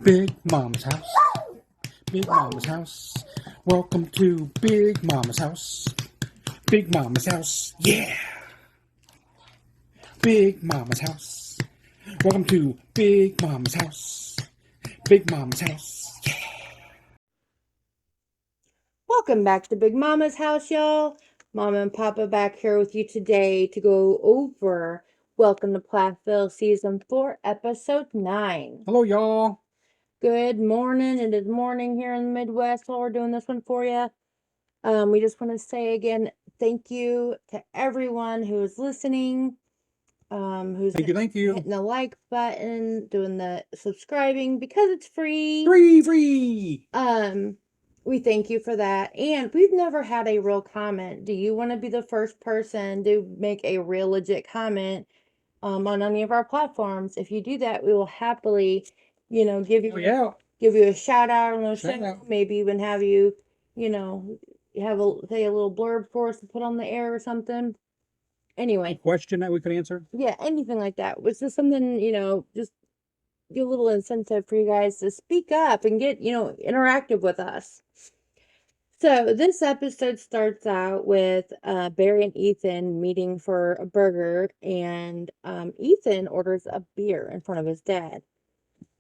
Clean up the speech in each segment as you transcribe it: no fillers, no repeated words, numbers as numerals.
Big Mom's house. Big Mama's house. Welcome to Big Mama's house. Big Mama's house. Yeah. Big Mama's house. Welcome to Big Mama's house. Big Mama's house. Yeah. Welcome back to Big Mama's house, y'all. Mama and Papa back here with you today to go over Welcome to Plathville Season 4, Episode 9. Hello, y'all. Good morning. It is morning here in the Midwest while we're doing this one for you. We just want to say again, thank you to everyone who is listening, who's Thank you. hitting the like button, doing the subscribing because it's free. Free. We thank you for that. And we've never had a real comment. Do you want to be the first person to make a real legit comment on any of our platforms? If you do that, we will happily, give you a shout out on the show. Maybe even have you, say a little blurb for us to put on the air or something. Anyway, a question that we could answer. Yeah, anything like that. Was this something, just get a little incentive for you guys to speak up and get, interactive with us. So this episode starts out with Barry and Ethan meeting for a burger, and Ethan orders a beer in front of his dad.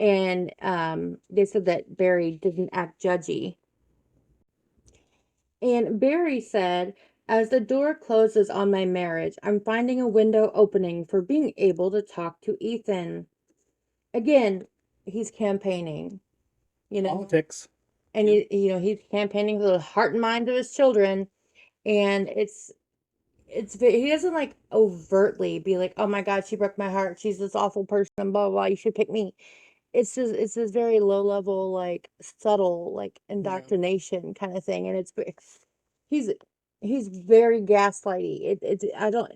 And they said that Barry didn't act judgy. And Barry said, as the door closes on my marriage, I'm finding a window opening for being able to talk to Ethan. Again, he's campaigning, Politics. And he's campaigning for the heart and mind of his children. And he doesn't like overtly be like, oh my God, she broke my heart. She's this awful person, blah, blah, blah. You should pick me. It's this very low level, like subtle, like indoctrination kind of thing. And he's very gaslighty.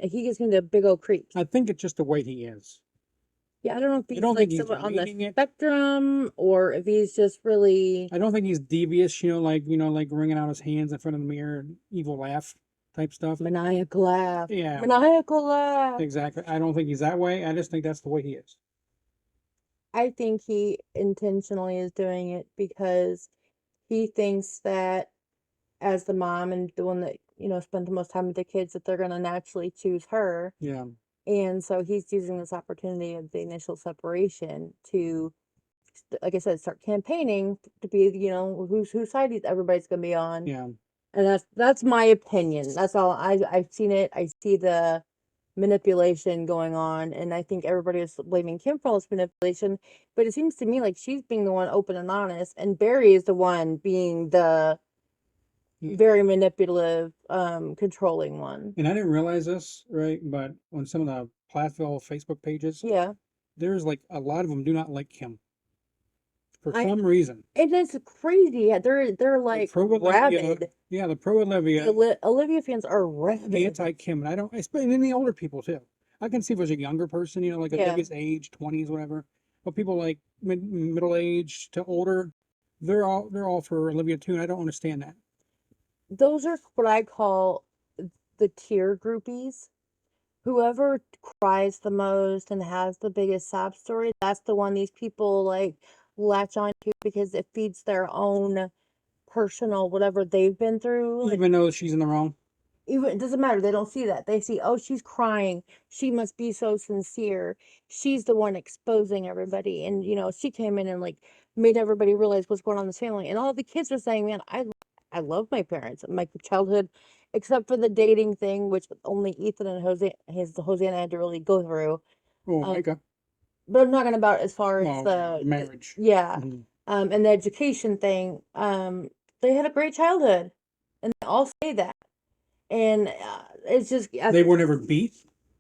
He gives me the big old creeps. I think it's just the way he is. Yeah, I don't know if he's like someone on the spectrum or if he's just really. I don't think he's devious, like wringing out his hands in front of the mirror and evil laugh type stuff. Maniacal laugh. Yeah. Maniacal laugh. Exactly. I don't think he's that way. I just think that's the way he is. I think he intentionally is doing it because he thinks that as the mom and the one that, spent the most time with the kids, that they're going to naturally choose her. Yeah. And so he's using this opportunity of the initial separation to, like I said, start campaigning to be, whose side everybody's going to be on. Yeah. And that's my opinion. That's all. I've seen it. I see the manipulation going on, and I think everybody is blaming Kim for all this manipulation. But it seems to me like she's being the one open and honest, and Barry is the one being the very manipulative, controlling one. And I didn't realize this, right? But on some of the Plathville Facebook pages, there's like a lot of them do not like Kim for some reason. And it's crazy. They're like rabid. Yeah, the pro Olivia. Olivia fans are rabid. Anti-Kim, and I don't. Especially in the older people too. I can see if there's a younger person, like Olivia's age, 20s, whatever. But people like middle age to older, they're all for Olivia too. And I don't understand that. Those are what I call the tier groupies. Whoever cries the most and has the biggest sob story, that's the one these people like latch on to because it feeds their own personal whatever they've been through. Even though she's in the wrong. It doesn't matter. They don't see that. They see, oh, she's crying. She must be so sincere. She's the one exposing everybody. And, she came in and like made everybody realize what's going on in this family. And all the kids are saying, man, I love my parents, my childhood, except for the dating thing, which only Ethan and Hosanna had to really go through. Oh, okay. But I'm talking about as far as the marriage. Yeah. Mm-hmm. And the education thing. They had a great childhood, and they all say that. And it's just they were never beat.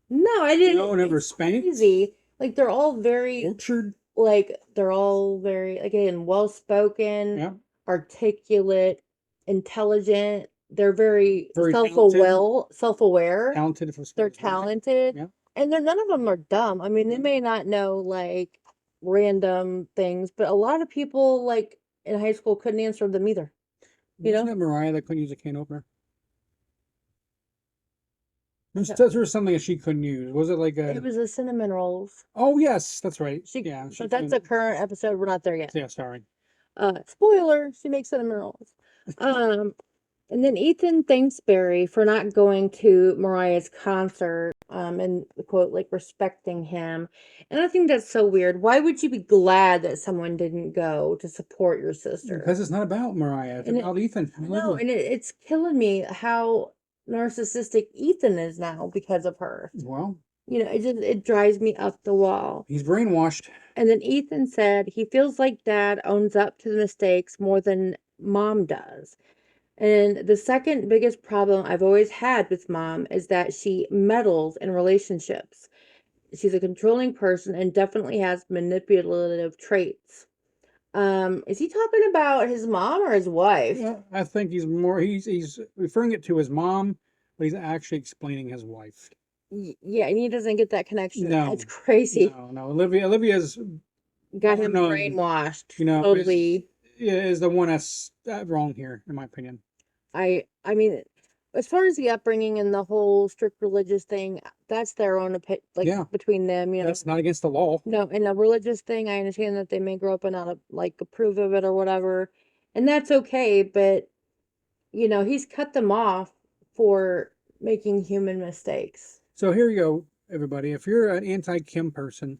No, I didn't. No, never spanked. Crazy. Like they're all very tortured. Like they're all very again well spoken, articulate, intelligent. They're very self-aware. Talented. They're talented. Yeah. And none of them are dumb. I mean, they may not know like random things, but a lot of people like in high school couldn't answer them either. Wasn't it Mariah that couldn't use a can opener? There was something that she couldn't use. Was it like It a? was the cinnamon rolls. Oh yes, that's right. She, Yeah, she but that's couldn't. the current episode. We're not there yet. Yeah, sorry. Spoiler, she makes cinnamon rolls. Um, and then Ethan thanks Barry for not going to Mariah's concert, and quote, like respecting him. And I think that's so weird. Why would you be glad that someone didn't go to support your sister? Because it's not about Mariah. It's And about Ethan and no, Olivia. and it's killing me how narcissistic Ethan is now because of her. Well, It drives me up the wall. he's brainwashed. And then Ethan said he feels like dad owns up to the mistakes more than mom does. And the second biggest problem I've always had with mom is that she meddles in relationships. She's a controlling person and definitely has manipulative traits. Is he talking about his mom or his wife? Yeah, I think he's referring it to his mom, but he's actually explaining his wife. Yeah, and he doesn't get that connection. No, It's crazy. no. Olivia's Got him known, brainwashed. you know, Totally. is the one that's wrong here, in my opinion. I mean, as far as the upbringing and the whole strict religious thing, that's their own Yeah. between them, That's not against the law. No, and a religious thing, I understand that they may grow up and not approve of it or whatever, and that's okay. But he's cut them off for making human mistakes. So here you go, everybody. If you're an anti-Kim person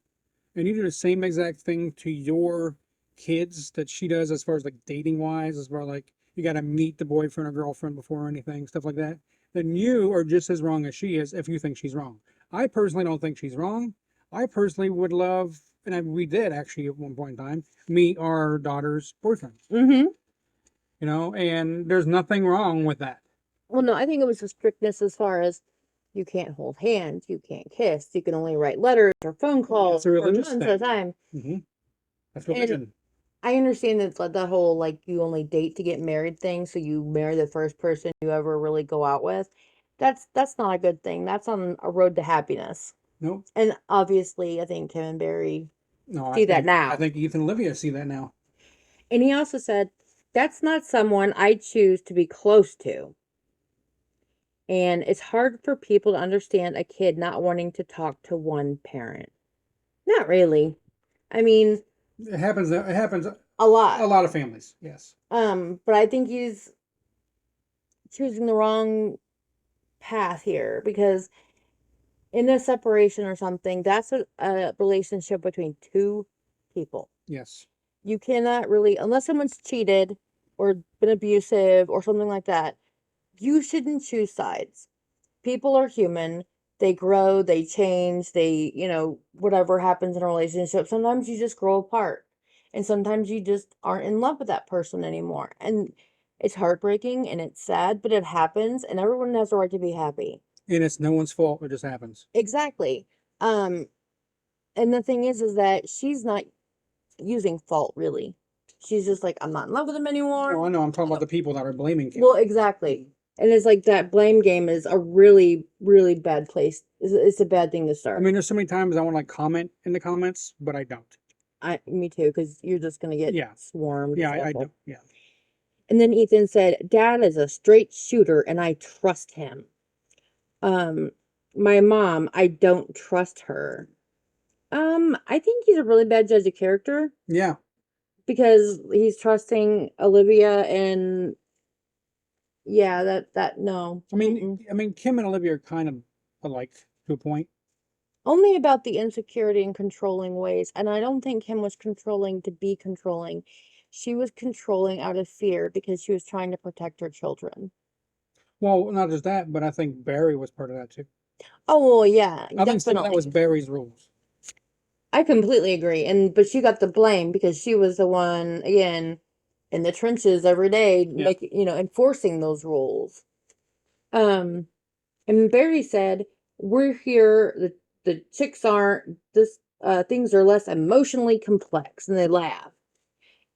and you do the same exact thing to your kids that she does as far as like dating wise, as far as like you got to meet the boyfriend or girlfriend before anything, stuff like that, then you are just as wrong as she is if you think she's wrong. I personally don't think she's wrong. I personally would love, and we did actually at one point in time, meet our daughter's boyfriend. Mm-hmm. And there's nothing wrong with that. Well, no, I think it was the strictness as far as you can't hold hands, you can't kiss, you can only write letters or phone calls for months at a time. Mm-hmm. That's religion. And I understand that the whole you only date to get married thing, so you marry the first person you ever really go out with. That's not a good thing. That's on a road to happiness. Nope. And obviously, I think Kim and Barry see that now. I think Ethan and Olivia see that now. And he also said, that's not someone I choose to be close to. And it's hard for people to understand a kid not wanting to talk to one parent. Not really. I mean, it happens a lot. A lot of families, yes. But I think he's choosing the wrong path here, because in a separation or something, that's a relationship between two people. Yes. You cannot really, unless someone's cheated or been abusive or something like that, you shouldn't choose sides. People are human. They grow, they change, whatever happens in a relationship. Sometimes you just grow apart. And sometimes you just aren't in love with that person anymore. And it's heartbreaking and it's sad, but it happens and everyone has a right to be happy. And it's no one's fault. It just happens. Exactly. And the thing is that she's not using fault, really. She's just like, I'm not in love with him anymore. Oh, I know. I'm talking about the people that are blaming Kim. Well, exactly. And it's like that blame game is a really, really bad place. It's a bad thing to start. I mean, there's so many times I want to comment in the comments, but I don't. Me too, because you're just going to get swarmed. Yeah, I don't. Yeah. And then Ethan said, Dad is a straight shooter and I trust him. My mom, I don't trust her. I think he's a really bad judge of character. Yeah. Because he's trusting Olivia and no. I mean, Kim and Olivia are kind of alike to a point. Only about the insecurity and controlling ways. And I don't think Kim was controlling to be controlling. She was controlling out of fear because she was trying to protect her children. Well, not just that, but I think Barry was part of that too. Oh, well, yeah. I think some of that was Barry's rules. I completely agree. But she got the blame because she was the one, again, in the trenches every day, enforcing those rules. And Barry said, we're here, the chicks aren't, things are less emotionally complex, and they laugh.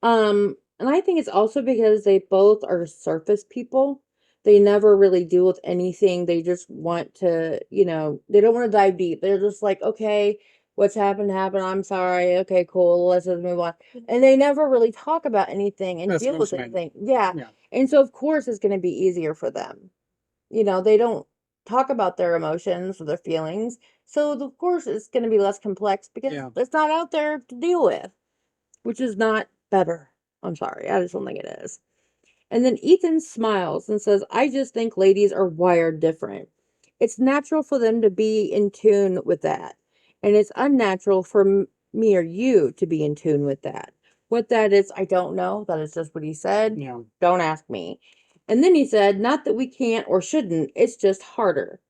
And I think it's also because they both are surface people. They never really deal with anything. They just want to, they don't want to dive deep. They're just like, okay, what's happened happened. I'm sorry. Okay, cool. Let's just move on. And they never really talk about anything and deal with anything. Yeah. And so of course it's going to be easier for them. They don't talk about their emotions or their feelings. So of course it's going to be less complex because Yeah. it's not out there to deal with, which is not better. I'm sorry, I just don't think it is. And then Ethan smiles and says, I just think ladies are wired different. It's natural for them to be in tune with that. And it's unnatural for me or you to be in tune with that. What that is, I don't know. That is just what he said. Yeah. Don't ask me. And then he said, not that we can't or shouldn't, it's just harder.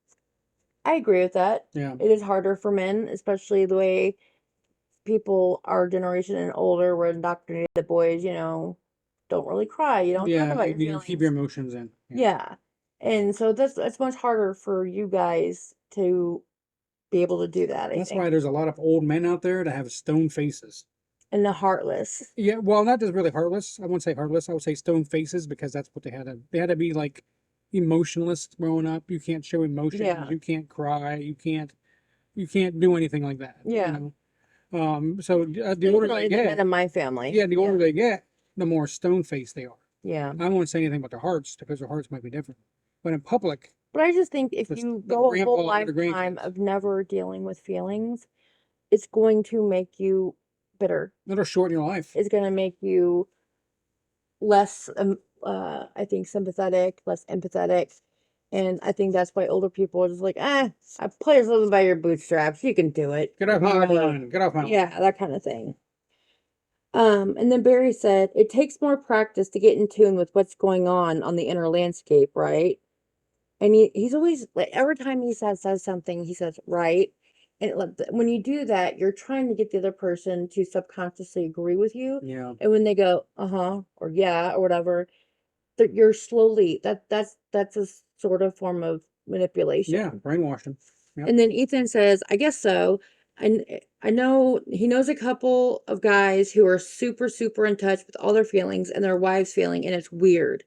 I agree with that. Yeah. It is harder for men, especially the way people our generation and older were indoctrinated that boys, don't really cry. You don't talk Yeah. about your You keep feelings. your emotions in. Yeah. Yeah. And so that's much harder for you guys to be able to do that, I That's think. why there's a lot of old men out there that have stone faces. And the heartless. Yeah, well, not just really heartless. I wouldn't say heartless. I would say stone faces because that's what they had to be like emotionless growing up. You can't show emotions. Yeah. You can't cry. You can't do anything like that. Yeah. So the older Definitely they the men get, in my family. yeah, the older Yeah. they get, the more stone faced they are. Yeah. I won't say anything about their hearts because their hearts might be different. But in public, But I just think if you the go a whole grandpa and the lifetime grandkids, of never dealing with feelings, it's going to make you bitter. that'll shorten your life. It's going to make you less, I think, sympathetic, less empathetic. And I think that's why older people are just like, I play yourself by your bootstraps. You can do it. Get off my lawn. Get off my lawn. Yeah, that kind of thing. And then Barry said, it takes more practice to get in tune with what's going on the inner landscape, right? And he's always like, every time he says something, he says, right. And when you do that, you're trying to get the other person to subconsciously agree with you. Yeah. And when they go, uh-huh, or yeah, or whatever, that you're slowly, that's a sort of form of manipulation. Yeah, brainwashed him. Yep. And then Ethan says, I guess so. And I know he knows a couple of guys who are super, super in touch with all their feelings and their wives' feeling, and it's weird.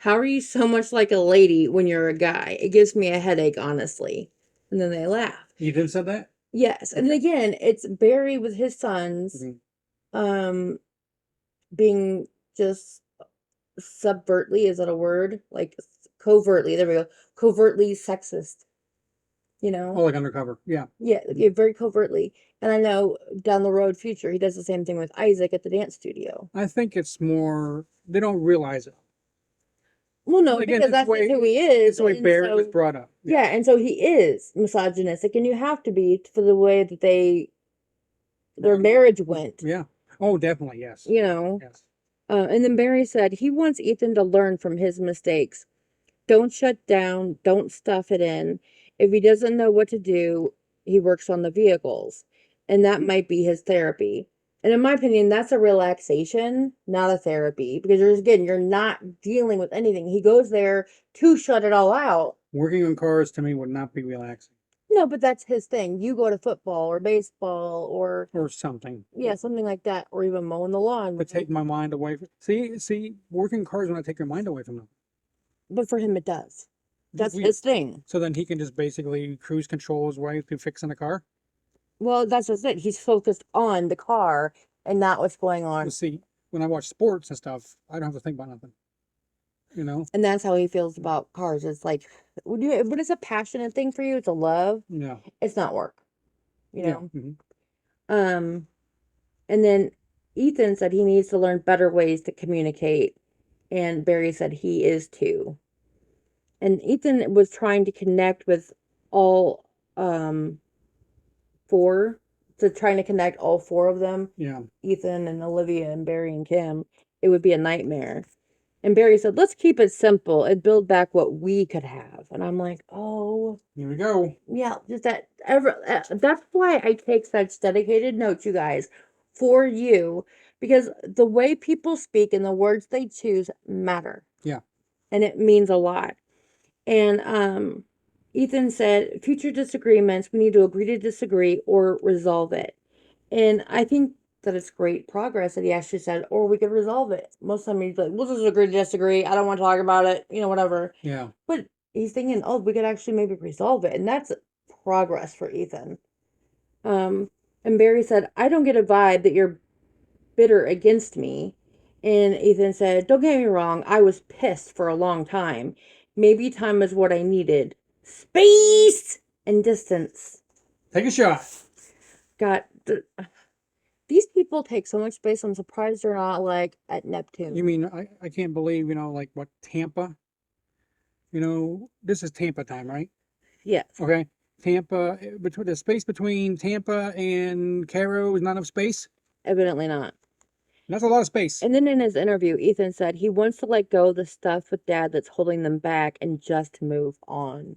How are you so much like a lady when you're a guy? It gives me a headache, honestly. And then they laugh. Ethan said that? Yes. And again, it's Barry with his sons being just subvertly, is that a word? Like covertly, there we go. Covertly sexist. Oh, like undercover. Yeah. Yeah, very covertly. And I know down the road future, he does the same thing with Isaac at the dance studio. I think it's more, they don't realize it. Well, no, Again, because that's just who he is. It's the way and Barry so, was brought up. Yeah, and so he is misogynistic, and you have to be for the way that their marriage went. Yeah. Oh, definitely, yes. Yes. Yes. And then Barry said he wants Ethan to learn from his mistakes. Don't shut down. Don't stuff it in. If he doesn't know what to do, he works on the vehicles. And that might be his therapy. And in my opinion, that's a relaxation, not a therapy. Because you're not dealing with anything. He goes there to shut it all out. Working on cars to me would not be relaxing. No, but that's his thing. You go to football or baseball or something. Yeah, something like that. Or even mowing the lawn. But take my mind away from, see, working cars will not take your mind away from them. But for him, it does. That's his thing. So then he can just basically cruise control his way through fixing a car? Well, that's just it. He's focused on the car and not what's going on. Well, see, when I watch sports and stuff, I don't have to think about nothing. And that's how he feels about cars. It's like, when it's a passionate thing for you, it's a love. Yeah. It's not work. Yeah. And then Ethan said he needs to learn better ways to communicate. And Barry said he is too. And Ethan was trying to connect with all four, trying to connect all four of them. Yeah. Ethan and Olivia and Barry and Kim. It would be a nightmare. And Barry said, let's keep it simple and build back what we could have. And I'm like, oh. Here we go. Yeah, just that's why I take such dedicated notes, you guys, for you. Because the way people speak and the words they choose matter. Yeah. And it means a lot. And Ethan said, future disagreements, we need to agree to disagree or resolve it. And I think that it's great progress that he actually said, or we could resolve it. Most of the time he's like, we'll just agree to disagree. I don't want to talk about it, whatever. Yeah. But he's thinking, oh, we could actually maybe resolve it. And that's progress for Ethan. And Barry said, I don't get a vibe that you're bitter against me. And Ethan said, don't get me wrong, I was pissed for a long time. Maybe time is what I needed. Space and distance. Take a shot. God, these people take so much space. I'm surprised they're not like at Neptune. You mean I can't believe, like what Tampa? This is Tampa time, right? Yes. Okay. Tampa, between the space between Tampa and Cairo is not enough space. Evidently not. That's a lot of space. And then in his interview, Ethan said he wants to let go of the stuff with Dad that's holding them back and just move on.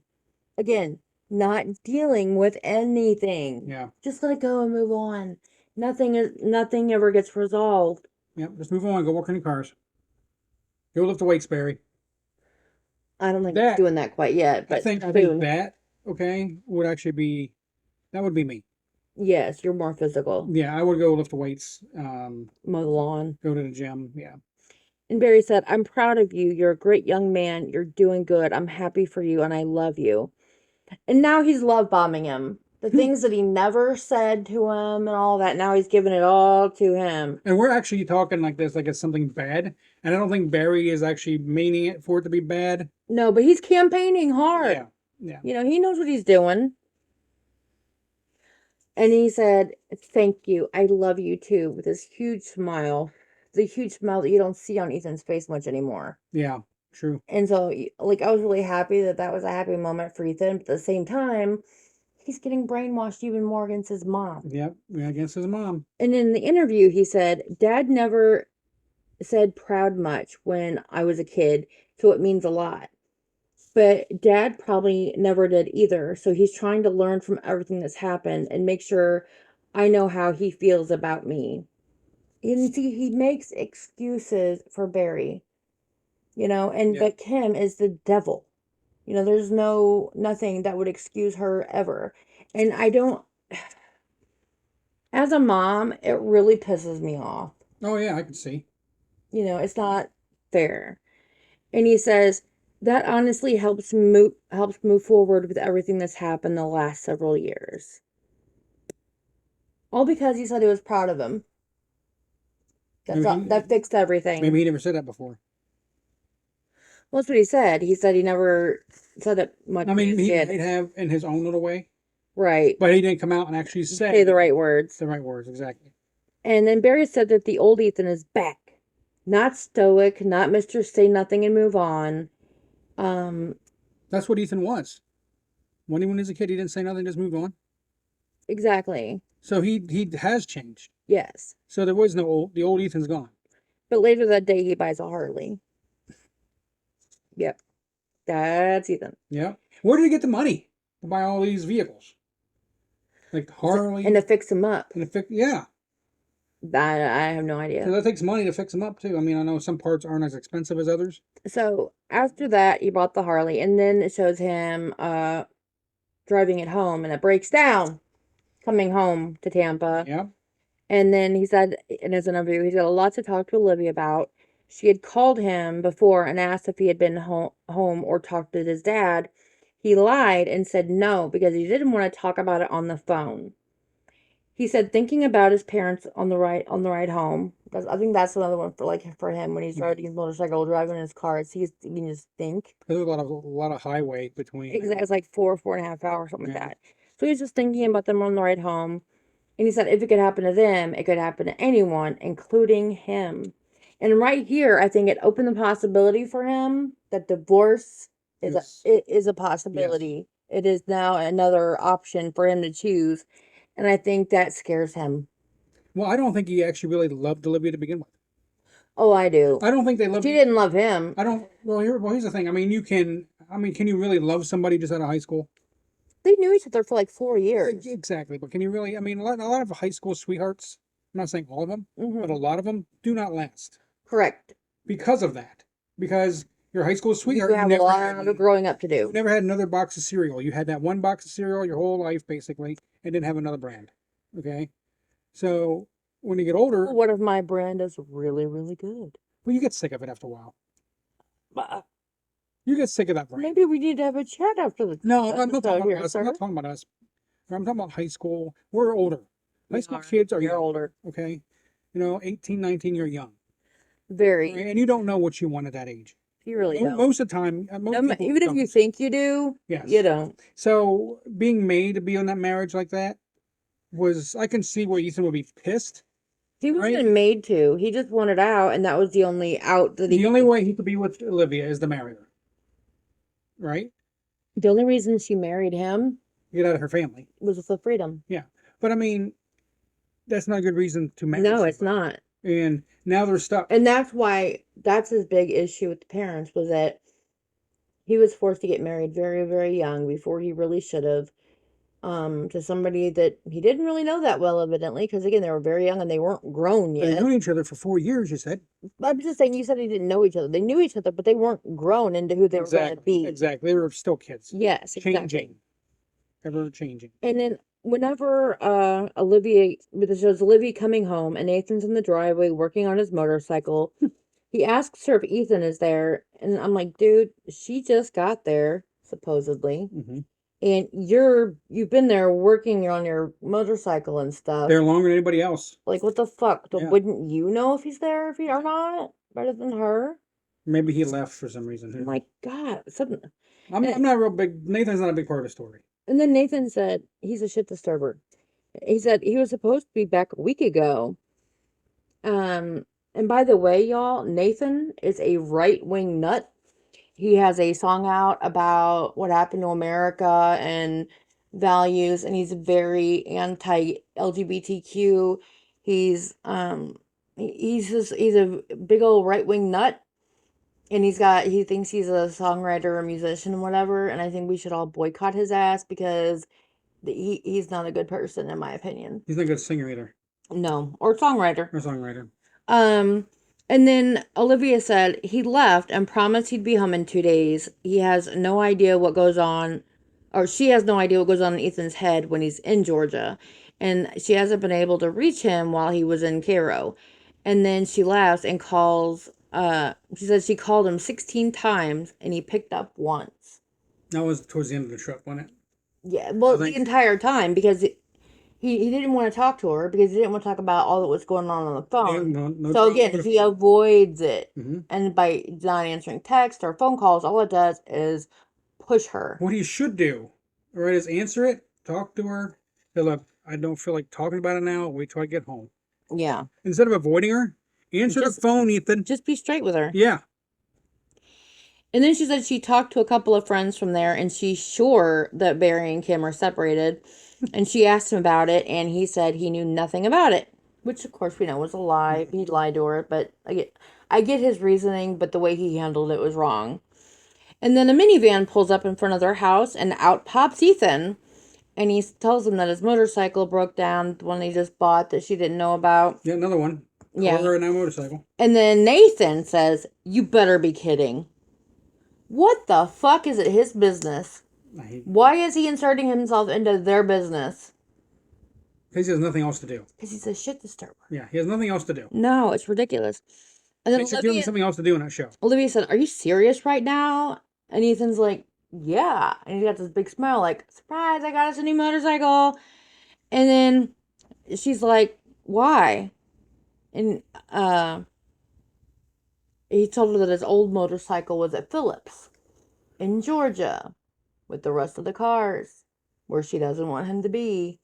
Again, not dealing with anything. Yeah. Just let it go and move on. Nothing ever gets resolved. Yeah. Just move on. Go work on your cars. Go lift the weights, Barry. I don't think he's doing that quite yet, but I think soon. that would actually be me. Yes, you're more physical. Yeah, I would go lift the weights. Mow the lawn. Go to the gym. Yeah. And Barry said, I'm proud of you. You're a great young man. You're doing good. I'm happy for you and I love you. And now he's love bombing him. The things that he never said to him and all that, now he's giving it all to him. And we're actually talking like this, like it's something bad. And I don't think Barry is actually meaning it for it to be bad. No, but he's campaigning hard. Yeah. He knows what he's doing. And he said, thank you. I love you too, with this huge smile. The huge smile that you don't see on Ethan's face much anymore. Yeah, true. And so, I was really happy that was a happy moment for Ethan. But at the same time, he's getting brainwashed even more against his mom. Yep, against his mom. And in the interview, he said, Dad never said proud much when I was a kid, so it means a lot. But Dad probably never did either. So he's trying to learn from everything that's happened and make sure I know how he feels about me. And see, he makes excuses for Barry, but Kim is the devil. There's nothing that would excuse her ever. And as a mom, it really pisses me off. Oh, yeah, I can see. It's not fair. And he says, that honestly helps move forward with everything that's happened the last several years. All because he said he was proud of him. That fixed everything. Maybe he never said that before. Well, that's what he said. He said he never said it much. I mean, he might have in his own little way. Right. But he didn't come out and actually say the right words. The right words, exactly. And then Barry said that the old Ethan is back. Not stoic, not Mr. Say Nothing and Move On. That's what Ethan was. When he was a kid, he didn't say nothing, just move on. Exactly. So he has changed. Yes. So there was the old Ethan's gone. But later that day, he buys a Harley. Yep. That's Ethan. Yeah. Where did he get the money to buy all these vehicles? Like Harley. And to fix them up. Yeah. I have no idea. So that takes money to fix them up too. I mean, I know some parts aren't as expensive as others. So after that, he bought the Harley, and then it shows him driving it home, and it breaks down coming home to Tampa. Yeah. And then he said in his interview, he's got a lot to talk to Olivia about. She had called him before and asked if he had been home or talked to his dad. He lied and said no because he didn't want to talk about it on the phone. He said thinking about his parents on the ride home. I think that's another one for him when he's riding his motorcycle, driving his car. He can just think. There's a lot of highway between. Exactly, it's like 4.5 hours, something like that. So he's just thinking about them on the ride home, and he said if it could happen to them, it could happen to anyone, including him. And right here, I think it opened the possibility for him that divorce is a possibility. Yes. It is now another option for him to choose. And I think that scares him. Well, I don't think he actually really loved Olivia to begin with. Oh, I do. I don't think they loved. She didn't love him. I don't. Well, here's the thing. I mean, can you really love somebody just out of high school? They knew each other for like 4 years. Exactly, but can you really? I mean, a lot of high school sweethearts. I'm not saying all of them, but a lot of them do not last. Correct. Because of that. Because your high school sweetheart. You have a lot of growing up to do. You never had another box of cereal. You had that one box of cereal your whole life, basically, and didn't have another brand. Okay? So, when you get older... One of my brand is really, really good. Well, you get sick of it after a while. You get sick of that brand. Maybe we need to have a chat after the... No, I'm not talking about us. I'm not talking about us. I'm talking about high school. We're older. High school kids are young. Older. Okay? 18, 19, you're young. Very. And you don't know what you want at that age. You really don't. Most of the time, most people even if you think you do, yes, you don't. So being made to be in that marriage like that I can see where Ethan would be pissed. He wasn't made to. He just wanted out, and that was the only out that the only way he could be with Olivia is to marry her, right? The only reason she married him, get out of her family, was for freedom. Yeah, but I mean, that's not a good reason to marry. No, it's not. And now they're stuck. And that's his big issue with the parents, was that he was forced to get married very, very young before he really should have. To somebody that he didn't really know that well, evidently, because again, they were very young and they weren't grown yet. They've known each other for 4 years, you said. I'm just saying, you said they didn't know each other. They knew each other, but they weren't grown into who they were going to be. Exactly. They were still kids. Yes, changing. Exactly. Ever changing. And then whenever Olivia, it shows Olivia coming home and Nathan's in the driveway working on his motorcycle, he asks her if Ethan is there, and I'm like, dude, she just got there, supposedly. Mm-hmm. And you've been there working on your motorcycle and stuff. They're longer than anybody else. Like, what the fuck? Yeah. Wouldn't you know if he's there or not? Better than her? Maybe he left for some reason. Oh my God. I'm not real big. Nathan's not a big part of the story. And then Nathan said he's a shit disturber. He said he was supposed to be back a week ago. And by the way, y'all, Nathan is a right-wing nut. He has a song out about what happened to America and values, and he's very anti-LGBTQ. He's a big old right-wing nut, and he thinks he's a songwriter or musician and whatever, and I think we should all boycott his ass because he's not a good person, in my opinion. He's not a good singer either. No, or songwriter. Um, And then Olivia said he left and promised he'd be home in 2 days. He has no idea what goes on, or she has no idea what goes on in Ethan's head when he's in Georgia. And she hasn't been able to reach him while he was in Cairo. And then she laughs and calls, she said she called him 16 times and he picked up once. That was towards the end of the trip, wasn't it? Yeah, well, the entire time, because he didn't want to talk to her because he didn't want to talk about all that was going on the phone. So again, he avoids it. Mm-hmm. And by not answering text or phone calls, all it does is push her. What he should do, right, is answer it, talk to her. Say, look, I don't feel like talking about it now. Wait till I get home. Yeah. Instead of avoiding her, answer the phone, Ethan. Just be straight with her. Yeah. And then she said she talked to a couple of friends from there, and she's sure that Barry and Kim are separated. And she asked him about it, and he said he knew nothing about it, which of course we know was a lie. He lied to her, but I get his reasoning, but the way he handled it was wrong. And then a minivan pulls up in front of their house, and out pops Ethan. And he tells them that his motorcycle broke down, the one he just bought that she didn't know about. Yeah, another one. Yeah. Car and a motorcycle. And then Nathan says, "You better be kidding. What the fuck is it his business? Why is he inserting himself into their business?" Because he has nothing else to do. Because he's a shit disturber. Yeah, he has nothing else to do. No, it's ridiculous. And then Olivia, giving something else to do in that show. Olivia said, "Are you serious right now?" And Ethan's like, "Yeah." And he got this big smile like, "Surprise, I got us a new motorcycle." And then she's like, "Why?" And he told her that his old motorcycle was at Phillips in Georgia with the rest of the cars where she doesn't want him to be.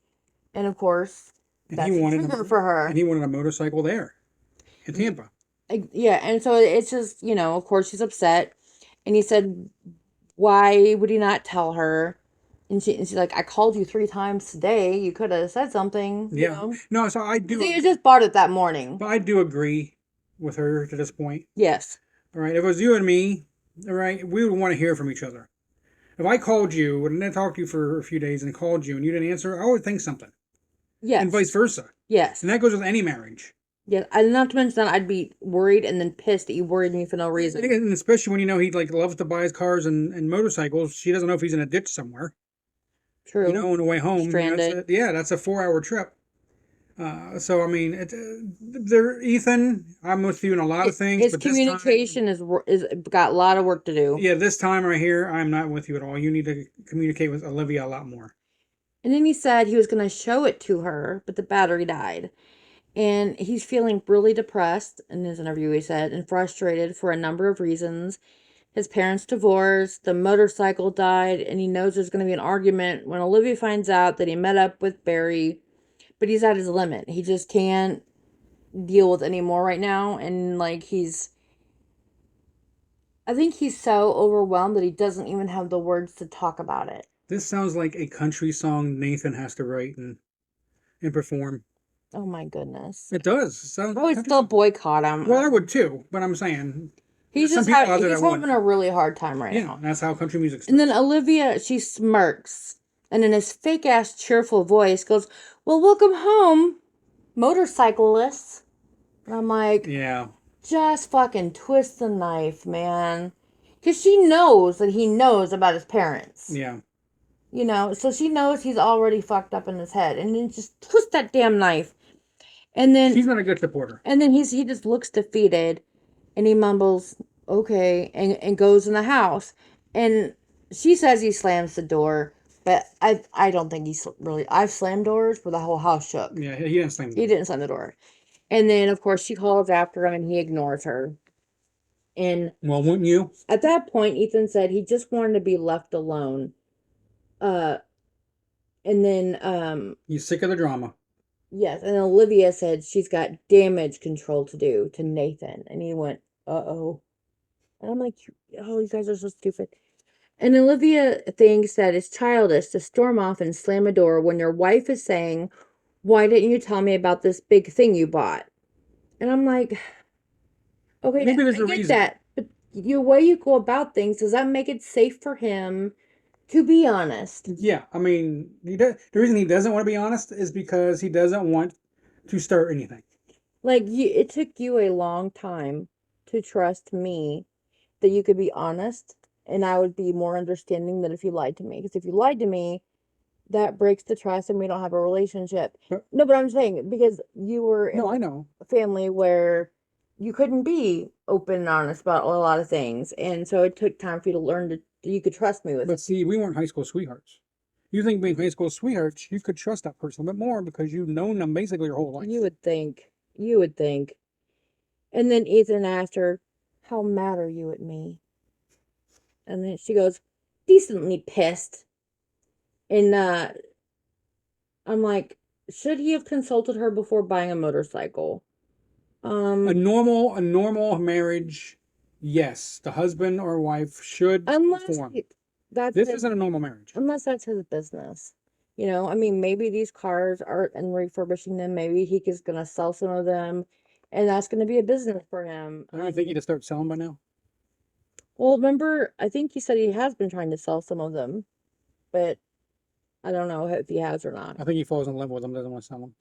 And of course, that's a trigger for her. And he wanted a motorcycle there in Tampa. Yeah, and so it's just, of course she's upset. And he said, why would he not tell her? And she's like, I called you 3 times today. You could have said something. Yeah. No, so I do. You just bought it that morning. But I do agree with her to this point. Yes. All right. If it was you and me, all right, we would want to hear from each other. If I called you and then talked to you for a few days and called you and you didn't answer, I would think something. Yes. And vice versa. Yes. And that goes with any marriage. Yeah, and not to mention that I'd be worried and then pissed that you worried me for no reason. And especially when he loves to buy his cars and motorcycles. She doesn't know if he's in a ditch somewhere. True. On the way home. Stranded. That's a 4-hour trip. So I mean, Ethan, I'm with you in a lot of things. His communication is got a lot of work to do. Yeah, this time right here, I'm not with you at all. You need to communicate with Olivia a lot more. And then he said he was going to show it to her, but the battery died. And he's feeling really depressed in his interview, he said, and frustrated for a number of reasons. his parents divorced, the motorcycle died, and he knows there's going to be an argument when Olivia finds out that he met up with Barry, but he's at his limit. He just can't deal with any more right now, and like I think he's so overwhelmed that he doesn't even have the words to talk about it. This sounds like a country song Nathan has to write and perform. Oh my goodness. It does. It sounds I would still boycott him. Well, I would too, but I'm saying he's some just people out there he's that want having a really hard time right Yeah, now. that's how country music starts. And then Olivia, she smirks and in his fake ass cheerful voice goes, "Well, welcome home, motorcyclists." And I'm like, Yeah. just fucking twist the knife, man. Because she knows that he knows about his parents. Yeah. You know, so she knows he's already fucked up in his head. And then just twist that damn knife. And then she's not a good supporter. And then he just looks defeated and he mumbles, "Okay," and goes in the house. And she says he slams the door, but I don't think he's really. I've slammed doors where the whole house shook. Yeah, he didn't slam the door. He didn't slam the door. And then, of course, she calls after him and he ignores her. And well, wouldn't you? At that point, Ethan said he just wanted to be left alone. And then he's sick of the drama. Yes, and Olivia said she's got damage control to do to Nathan. And he went, "Uh-oh." And I'm like, "Oh, you guys are so stupid." And Olivia thinks that it's childish to storm off and slam a door when your wife is saying, "Why didn't you tell me about this big thing you bought?" And I'm like, okay, maybe there's I a get reason. that, but the way you go about things, does that make it safe for him to be honest? Yeah, I mean, the reason he doesn't want to be honest is because he doesn't want to start anything. Like, it took you a long time to trust me that you could be honest, and I would be more understanding than if you lied to me. Because if you lied to me, that breaks the trust and we don't have a relationship. No, but I'm saying because you were in I know. a family where you couldn't be open and honest about a lot of things. And so it took time for you to learn that you could trust me with But it. see, we weren't high school sweethearts. You think being high school sweethearts, you could trust that person a bit more because you've known them basically your whole life. You would think. You would think. And then Ethan asked her, "How mad are you at me?" And then she goes, "Decently pissed." And I'm like, should he have consulted her before buying a motorcycle? A normal marriage, yes, the husband or wife should perform. This isn't a normal marriage. Unless that's his business. You know, I mean, maybe these cars are and refurbishing them. Maybe he is going to sell some of them, and that's going to be a business for him. I don't think he'd have started selling by now. Well, remember, I think he said he has been trying to sell some of them, but I don't know if he has or not. I think he falls in love with them, doesn't want to sell them.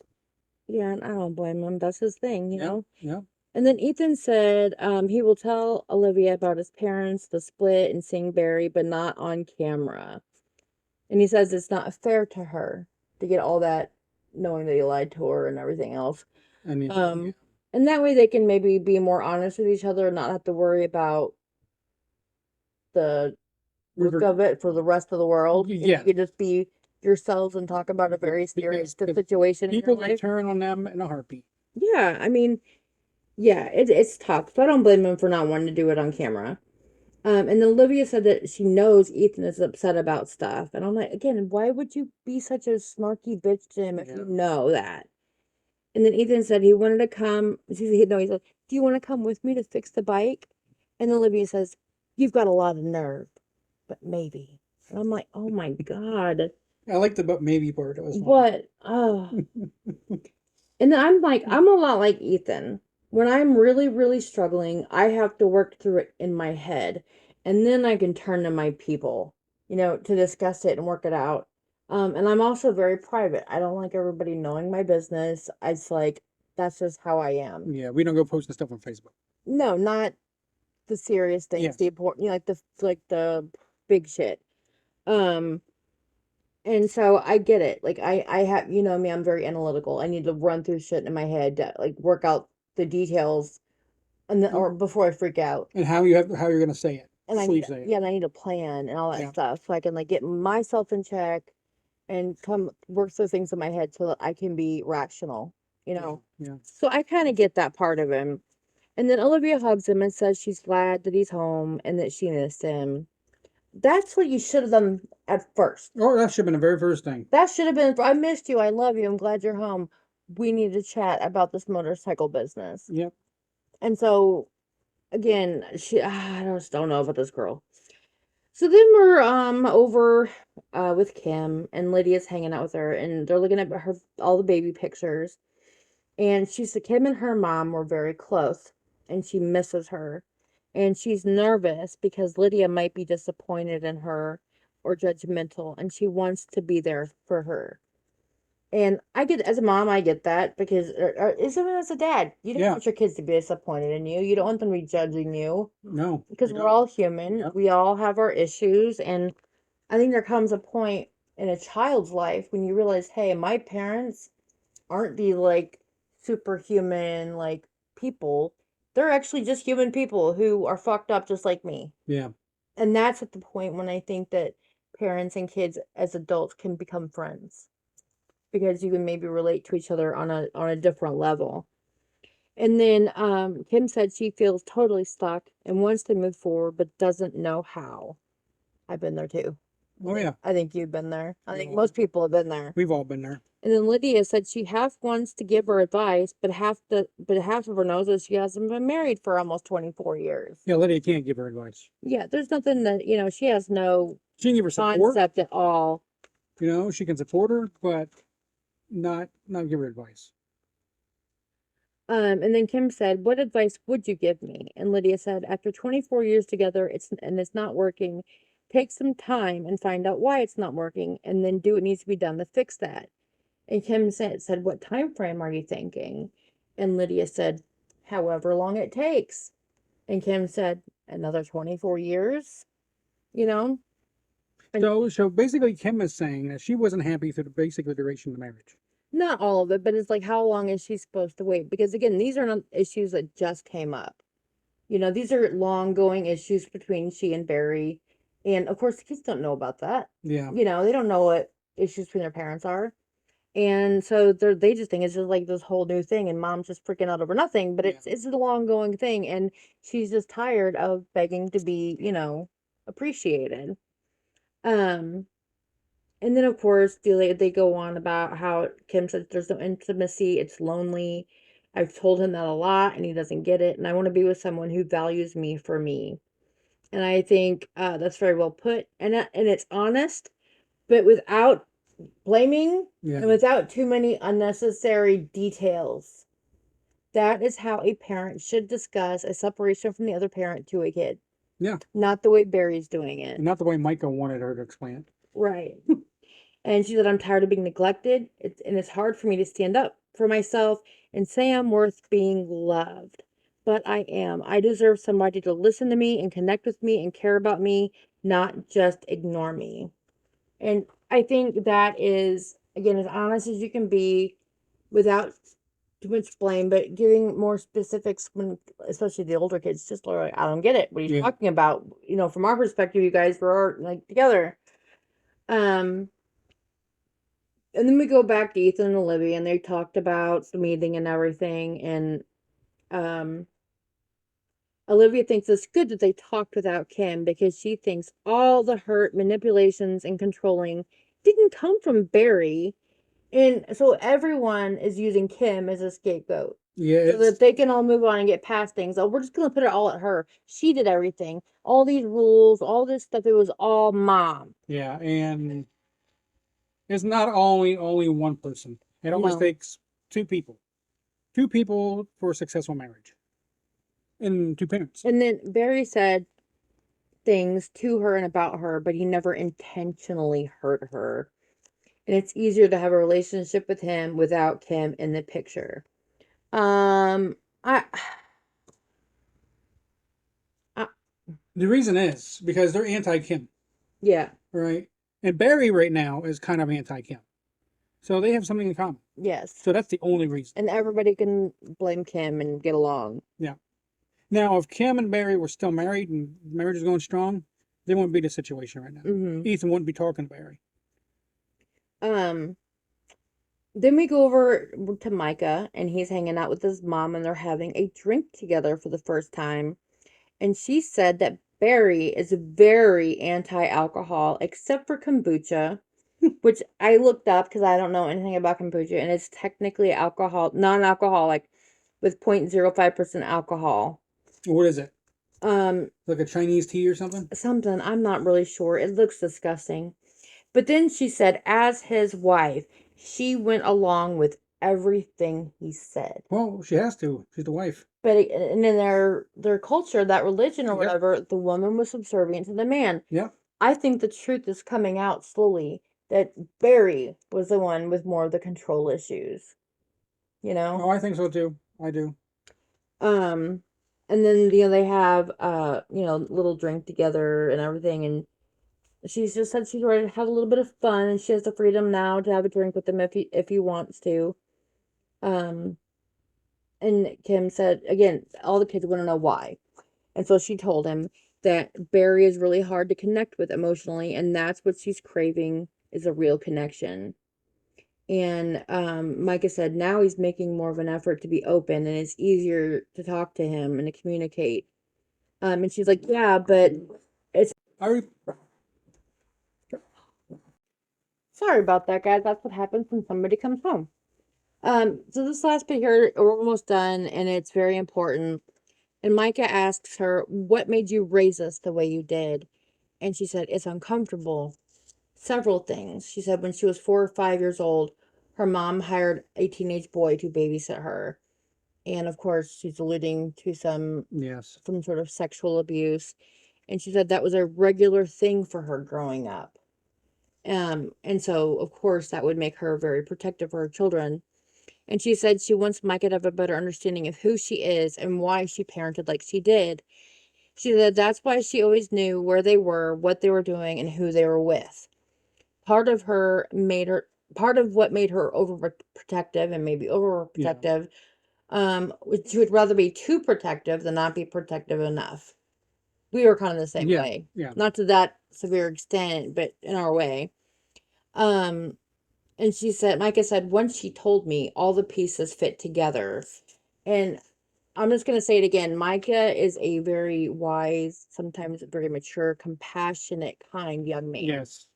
Yeah, and I don't blame him. That's his thing, you know? Yeah. And then Ethan said he will tell Olivia about his parents, the split, and seeing Barry, but not on camera. And he says it's not fair to her to get all that knowing that he lied to her and everything else. And that way they can maybe be more honest with each other and not have to worry about the look of it for the rest of the world. Yeah. You could just be yourselves and talk about a very serious situation. People can turn on them in a heartbeat. Yeah, I mean, yeah, it's tough. So I don't blame him for not wanting to do it on camera. And then Olivia said that she knows Ethan is upset about stuff. And I'm like, again, why would you be such a snarky bitch to him if you know that? And then Ethan said he wanted to come. He said, "Do you want to come with me to fix the bike?" And Olivia says, "You've got a lot of nerve, but maybe." And I'm like, oh my God. I like the but maybe part. It was But, and then I'm like, I'm a lot like Ethan. When I'm really, really struggling, I have to work through it in my head. And then I can turn to my people, you know, to discuss it and work it out. And I'm also very private. I don't like everybody knowing my business. It's like, that's just how I am. Yeah, we don't go posting stuff on Facebook. No, not the serious things, the important, you know, like the big shit. And so I get it. Like I have, you know me, I'm very analytical. I need to run through shit in my head, to, like work out the details, and then, or before I freak out. And how you're gonna say it. And I need a plan and all that stuff, so I can like get myself in check, and come work through things in my head so that I can be rational. You know. Yeah. So I kind of get that part of him. And then Olivia hugs him and says she's glad that he's home and that she missed him. That's what you should have done at first. Oh, that should have been the very first thing. That should have been, I missed you. I love you. I'm glad you're home. We need to chat about this motorcycle business. Yep. And so, again, I just don't know about this girl. So then we're over with Kim, and Lydia's hanging out with her, and they're looking at her all the baby pictures. And she said Kim and her mom were very close, and she misses her. And she's nervous because Lydia might be disappointed in her or judgmental, and she wants to be there for her. And as a mom, I get that because, even as a dad, you don't want your kids to be disappointed in you. You don't want them to be judging you. No. Because we're all human. Yep. We all have our issues. And I think there comes a point in a child's life when you realize, hey, my parents aren't the superhuman people. They're actually just human people who are fucked up just like me. Yeah. And that's at the point when I think that parents and kids as adults can become friends. Because you can maybe relate to each other on a different level. And then Kim said she feels totally stuck and wants to move forward but doesn't know how. I've been there too. Oh yeah. I think you've been there. I think most people have been there. We've all been there. And then Lydia said she half wants to give her advice, but half of her knows that she hasn't been married for almost 24 years. Yeah, Lydia can't give her advice. Yeah, there's nothing that, she has no she can give her support. Concept at all. She can support her, but not give her advice. And then Kim said, "What advice would you give me?" And Lydia said, "After 24 years together, it's not working. Take some time and find out why it's not working, and then do what needs to be done to fix that." And Kim said, "What time frame are you thinking?" And Lydia said, "However long it takes." And Kim said, "Another 24 years?" And so basically Kim is saying that she wasn't happy through the duration of the marriage. Not all of it, but it's how long is she supposed to wait? Because again, these are not issues that just came up. These are long-going issues between she and Barry. And of course, the kids don't know about that. Yeah. They don't know what issues between their parents are. And so they just think it's just this whole new thing, and mom's just freaking out over nothing. But it's a long-going thing, and she's just tired of begging to be, appreciated. And then, of course, they go on about how Kim says there's no intimacy. It's lonely. I've told him that a lot, and he doesn't get it. And I want to be with someone who values me for me. And I think that's very well put. And it's honest, but without blaming and without too many unnecessary details. That is how a parent should discuss a separation from the other parent to a kid. Yeah. Not the way Barry's doing it. Not the way Micah wanted her to explain it. Right. And she said, "I'm tired of being neglected. It's hard for me to stand up for myself and say I'm worth being loved. But I am. I deserve somebody to listen to me and connect with me and care about me, not just ignore me." And I think that is, again, as honest as you can be without too much blame, but giving more specifics when, especially the older kids, just like, "I don't get it. What are you talking about?" From our perspective, you guys were together. And then we go back to Ethan and Olivia, and they talked about the meeting and everything. And Olivia thinks it's good that they talked without Kim because she thinks all the hurt, manipulations, and controlling didn't come from Barry. And so everyone is using Kim as a scapegoat. Yeah. So that they can all move on and get past things. Oh, we're just going to put it all at her. She did everything. All these rules, all this stuff, it was all mom. Yeah, and it's not only one person. It always takes two people. Two people for a successful marriage. And two parents. And then Barry said things to her and about her, but he never intentionally hurt her. And it's easier to have a relationship with him without Kim in the picture. The reason is because they're anti-Kim. Yeah. Right? And Barry right now is kind of anti-Kim. So they have something in common. Yes. So that's the only reason. And everybody can blame Kim and get along. Yeah. Now, if Kim and Barry were still married and marriage is going strong, they wouldn't be in this situation right now. Mm-hmm. Ethan wouldn't be talking to Barry. Then we go over to Micah, and he's hanging out with his mom, and they're having a drink together for the first time. And she said that Barry is very anti-alcohol, except for kombucha, which I looked up because I don't know anything about kombucha, and it's technically non-alcoholic, with 0.05% alcohol. What is it? Um, Like a Chinese tea or something? Something, I'm not really sure. It looks disgusting. But then she said, as his wife, she went along with everything he said. Well, she has to. She's the wife. But and in their culture, that religion or Yep. whatever, the woman was subservient to the man. Yeah. I think the truth is coming out slowly that Barry was the one with more of the control issues. You know? Oh, I think so too. I do. Um, and then they have little drink together and everything, and she's just said she's ready to have a little bit of fun, and she has the freedom now to have a drink with him if he wants to. Um, and Kim said again, all the kids want to know why, and so she told him that Barry is really hard to connect with emotionally, and that's what she's craving is a real connection. And Micah said now he's making more of an effort to be open, and it's easier to talk to him and to communicate. And she's like, yeah, but it's I sorry about that, guys. That's what happens when somebody comes home. So this last bit here, we're almost done, and it's very important. And Micah asks her, what made you raise us the way you did? And she said, it's uncomfortable. Several things. She said when she was 4 or 5 years old, her mom hired a teenage boy to babysit her. And of course, she's alluding to some sort of sexual abuse. And she said that was a regular thing for her growing up. And so of course that would make her very protective of her children. And she said she wants Micah to have a better understanding of who she is and why she parented like she did. She said that's why she always knew where they were, what they were doing, and who they were with. Part of what made her overprotective and maybe overprotective, she would rather be too protective than not be protective enough. We were kind of the same way. Yeah. Not to that severe extent, but in our way. Um, And she said, Micah said, once she told me, all the pieces fit together. And I'm just going to say it again. Micah is a very wise, sometimes very mature, compassionate, kind young man. Yes.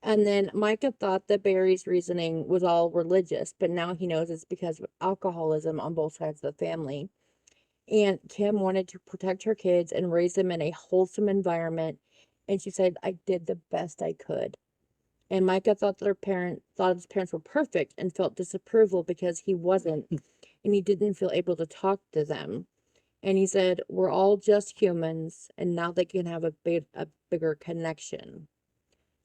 And then Micah thought that Barry's reasoning was all religious, but now he knows it's because of alcoholism on both sides of the family. And Kim wanted to protect her kids and raise them in a wholesome environment. And she said, I did the best I could. And Micah thought his parents were perfect and felt disapproval because he wasn't, and he didn't feel able to talk to them. And he said, "We're all just humans, and now they can have a bigger connection."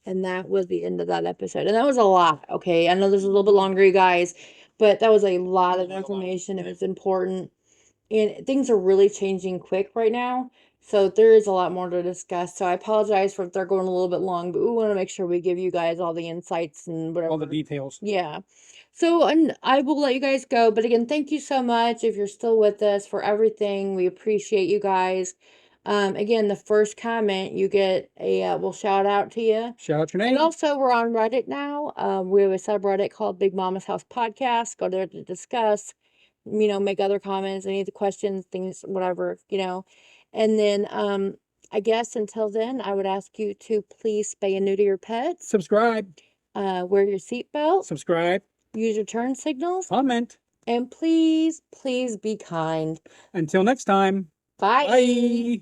And that was the end of that episode. And that was a lot. Okay, I know there's a little bit longer, you guys, but that was a lot of information. It was important. And things are really changing quick right now. So there is a lot more to discuss. So I apologize for if they're going a little bit long, but we want to make sure we give you guys all the insights and whatever. All the details. Yeah. So, and I will let you guys go. But again, thank you so much if you're still with us for everything. We appreciate you guys. Again, the first comment you get we'll shout out to you. Shout out your name. And also, we're on Reddit now. We have a subreddit called Big Mama's House Podcast. Go there to discuss, make other comments, any of the questions, things, whatever, And then, I guess until then, I would ask you to please spay and neuter your pets. Subscribe. Wear your seatbelt. Subscribe. Use your turn signals. Comment. And please, please be kind. Until next time. Bye. Bye.